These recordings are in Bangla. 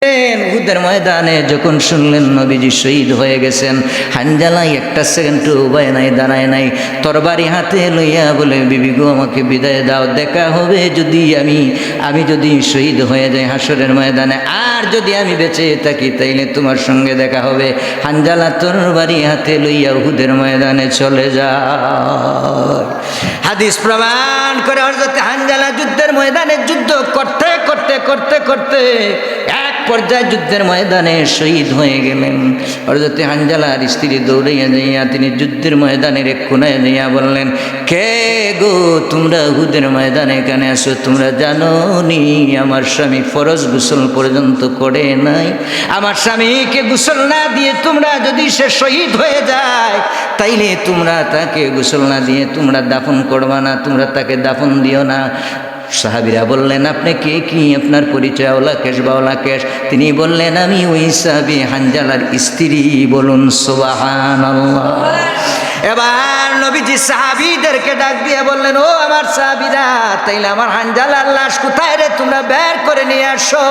উহুদের ময়দানে যখন শুনলেন নবীজি শহীদ হয়ে গেছেন, হানজালা একটা সেকেন্ড উপায় নাই, দাঁড়ায় নাই, তরবারি হাতে লইয়া বলে, বিবি গো আমাকে বিদায় দাও, দেখা হবে যদি আমি যদি শহীদ হয়ে যাই হাসরের ময়দানে, আর যদি আমি বেঁচে থাকি তাইলে তোমার সঙ্গে দেখা হবে। হানজালা তরবারি হাতে লইয়া উহুদের ময়দানে চলে যায়। হাদিস প্রমাণ করে হযরত হানজালা যুদ্ধের ময়দানে যুদ্ধ করতে করতে করতে করতে এক পর্যায়ে যুদ্ধের ময়দানে শহীদ হয়ে গেলেন। হযরত হানজালার স্ত্রী দৌড়াইয়া যাইয়া তিনি যুদ্ধের ময়দানের এক কোনায় যাইয়া বললেন, কে গো তোমরা উহুদের ময়দানে এখানে আসো? তোমরা জানো নি আমার স্বামী ফরজ গোসল পর্যন্ত করে নাই? আমার স্বামীকে গোসল না দিয়ে তোমরা যদি সে শহীদ হয়ে যায় তাইলে তোমরা তাকে গোসল না দিয়ে তোমরা দাফন করবা না, তোমরা তাকে দাফন দিও না। সাহাবীরা বললেন, আপনি কে, কি আপনার পরিচয়? ওলাকেশ বা ওলাকেশ? তিনি বললেন, আমি ওই সাহাবী হানজালার স্ত্রী। বলুন সুবহানাল্লাহ। এবার নবীজি সাহাবীদেরকে ডাক দিয়ে বললেন, ও আমার সাহাবীরা, তাইলে আমার হানজালার লাশ কোথায় রে? তোমরা বের করে নিয়ে আসো।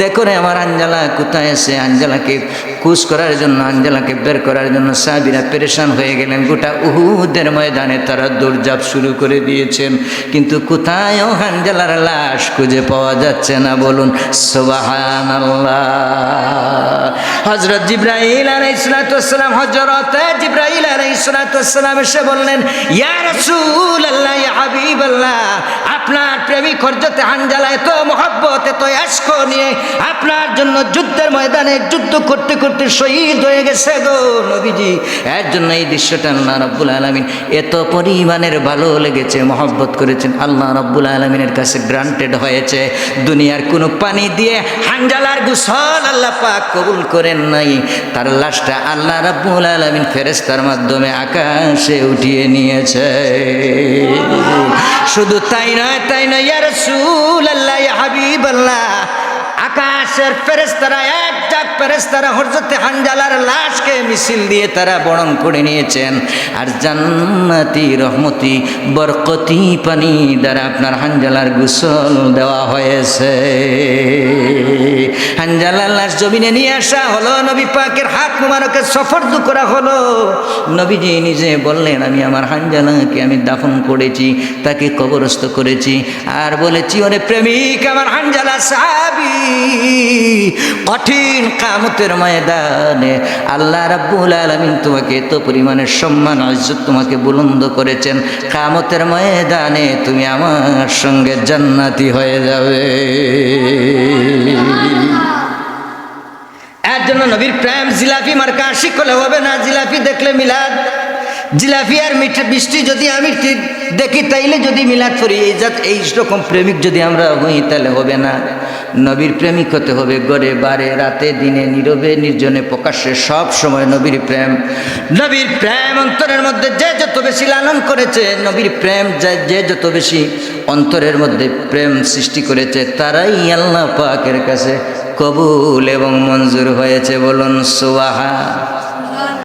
দেখো রে আমার হানজালা কোথায় আছে। হানজালাকে কুচ করার জন্য, হানজালাকে বের করার জন্য সাহাবীরা পেরেশান হয়ে গেলেন। গোটা উহুদের ময়দানে তারা দৌড়ঝাঁপ শুরু করে দিয়েছেন, কিন্তু কোথায়ও হানজালার লাশ খুঁজে পাওয়া যাচ্ছে না। বলুন সুবহানাল্লাহ। হযরত জিবরাইল আলাইহিস সালাম, হযরত জিবরাইল আলাইহিস সালাম এসে বললেন, ইয়া রাসূলুল্লাহ, ইয়া হাবিবাল্লাহ, আপনার প্রেমিক হযরত হানজালা এত মহব্বত, এত ইশক নিয়ে আপনার জন্য যুদ্ধের ময়দানে যুদ্ধ করতে করতে শহীদ হয়ে গেছে গো নবীজি। এর জন্য এই দৃশ্যটা আল্লাহ রাব্বুল আলামিন এত পরিমাণের ভালো লেগেছে, মহব্বত করেছেন, আল্লাহ রাব্বুল আলামিনের কাছে গ্রান্টেড হয়েছে। দুনিয়ার কোনো পানি দিয়ে হানজালার গোসল আল্লাহ পাক কবুল করেন নাই, তার লাশটা আল্লাহ রাব্বুল আলামিন ফেরেশতার মাধ্যমে আকাশে উঠিয়ে নিয়েছে। শুধু তাই নয়, ইয়া রাসূলুল্লাহ, ইয়া হাবিবাল্লাহ, আকাশের ফেরেশতারা, এক জাক ফেরেশতারা হযরত হানজালার লাশকে মিছিল দিয়ে তারা বরণ করে নিয়েছেন, আর জান্নাতি রহমতি বরকতি পানি দ্বারা আপনার হানজালার গোসল দেওয়া হয়েছে। হানজালার লাশ জমিনে নিয়ে আসা হলো, নবী পাকের হাত মুবারকে সফরদু করা হলো। নবীজি নিজে বললেন, আমি আমার হানজালাকে আমি দাফন করেছি, তাকে কবরস্থ করেছি, আর বলেছি, ওরে প্রেমিক আমার হানজালা সাহাবী, কঠিন কিয়ামতের ময়দানে আল্লাহ রাব্বুল আলামিন তোমাকে এত পরিমাণের সম্মান ইজ্জত তোমাকে বুলন্দ করেছেন, কিয়ামতের ময়দানে তুমি আমার সঙ্গে জান্নাতি হয়ে যাবে। এর জন্য নবীর প্রেম জিলাপি মার্কা আশিক হলে হবে না। জিলাপি দেখলে মিলাদ, জিলাপি আর মিষ্টি যদি আমি দেখি তাইলে যদি মিলাদ করি, এই রকম প্রেমিক যদি আমরা হই তাহলে হবে না। নবীর প্রেমিক হতে হবে ঘরে বারে, রাতে দিনে, নীরবে নির্জনে, প্রকাশ্যে, সব সময় নবীর প্রেম। নবীর প্রেম অন্তরের মধ্যে যে যত বেশি লালন করেছে, নবীর প্রেম যে যত বেশি অন্তরের মধ্যে প্রেম সৃষ্টি করেছে, তারাই আল্লাহ পাকের কাছে কবুল এবং মঞ্জুর হয়েছে। বলুন সুবহান।